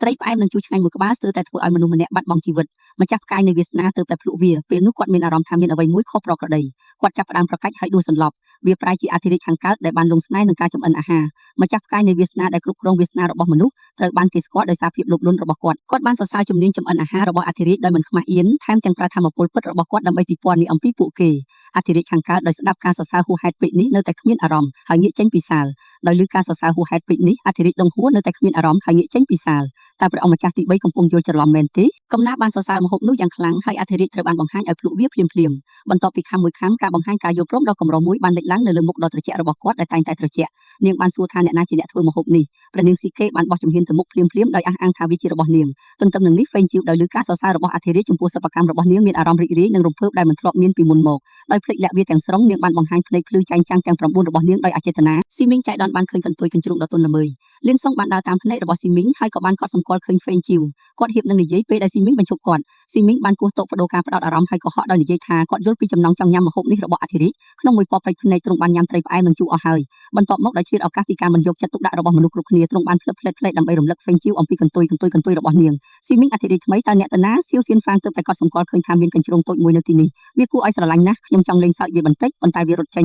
ត្រីផ្អែមនិងជូរឆ្ងាញ់មួយក្បាលស្ទើរតែធ្វើឲ្យមនុស្សម្នាក់បាត់បង់ជីវិតម្ចាស់ផ្កាយនៃវាសនាទើបតែភ្លក់វាពេលនោះគាត់មានអារម្មណ៍ថាមានអ្វីមួយខុសប្រក្រតីគាត់ចាប់ផ្ដើមប្រកាច់ហើយដួលសន្លប់វាប្រែជាអធិរាជខាងកើតដែលបានលងស្នេហ៍នឹងការចម្អិនអាហារម្ចាស់ផ្កាយនៃវាសនាដែលគ្រប់គ្រងវាសនារបស់មនុស្សត្រូវបានគេស្គាល់ដោយសារភាពលោភលន់របស់គាត់បានសរសើរជំនាញចម្អិនអាហាររបស់អធិរាជដោយមិនខ្មាស់អៀនថែមទាំងប្រើធម៌ពលពិតរបស់គាត់ដើម្បីពិពណ៌នាអំពីពួកគេអធិរាជខាងកើតដោយស្ដាប់ការសរសើរហួសហេតុពេកនេះនៅតែគ្មានអារម្មណ៍ហើយងាកចេញពីសាលដោយឮការសរសើរហួសហេតុពេកនេះអធិរាជដងហួរនៅតែគ្មានអារម្មណ៍ហើយងាកចេញពីសាលតើព្រះអង្គម្ចាស់ទី3កំពុងយល់ច្រឡំមែនទេកំណាបានសរសើរម្ហូបនោះយ៉ាងខ្លាំងហើយអធិរាជត្រូវបានបង្ហាញឲ្យភ្លក់វាភ្លាមបន្ទាប់ពីខំមួយខំការបង្ហាញការយល់ព្រមដ៏កម្រមួយបានលេចឡើងនៅលើមុខដ៏ត្រជាក់របស់គាត់ដែលតែងតែត្រជាក់នាងបានសួរថាអ្នកណាជាអ្នកធ្វើម្ហូបនេះព្រះនាងស៊ីកេបានបោះជំហានទៅមុខភ្លាមដោយអះអាងថាវាជារបស់នាងទន្ទឹមនឹងនេះហ្វេងជីវដោយលើការសរសើររបស់អធិរាជចំពោះសិប្បកម្មរបស់នាងមានអារម្មណ៍រីករាយនិងរំភើបដែលមិនធ្លាប់មានពីមុនមកដោយភ្លេចលាក់វាទាំងស្រុងនាងបានបង្ហាញភ្នែកភ្លឺចែងចាំងទាំង9របស់នាងដោយអចេតនាស៊ីមីងចៃដនបានឃើញកន្ទុយកញ្ជ្រោងដ៏ទន់ល្មើយលៀនសុងបានដើរតាមភ្នែករបស់ស៊ីមីងហើយក៏បានកត់សម្គាល់ឃើញហ្វេងជីវគាត់ហៀបនឹងនិយាយពេលដែលស៊ីមីងបញ្ឈប់គាត់ស៊ីមីងបានគោះតុបដូរការផ្ដោតអារម្មណ៍ហើយកុហកដោយនិយាយថាគាត់យល់ពីចំណង់ចង់ញ៉ាំម្ហូបនេះរបស់អធិរាជក្នុងមួយពណ៌ព្រៃភ្នែកទ្រង់បានញ៉ាំត្រីផ្អែមនិងជូរអស់ហើយបន្ទាប់មកដោយឆ្លៀតឱកាសពីការមិនយកចិត្តទុកដាក់របស់មនុស្សគ្រប់គ្នាទ្រង់បានផ្លឹបផ្លែតដើម្បីរំលឹកហ្វេងជីវអំពីកន្ទុយរបស់នាងស៊ីមីងអធិរាជថ្មីតើអ្នកតាណាសៀវសៀនហ្វាងទើបតែកត់សម្គាល់ឃើញថាមានកញ្ជ្រោងតូចមួយនៅទីនេះវាគួរឲ្យស្រឡាញ់ណាស់ខ្ញុំចង់លេងសើចវាបន្តិចប៉ុន្តែវារត់ចេញ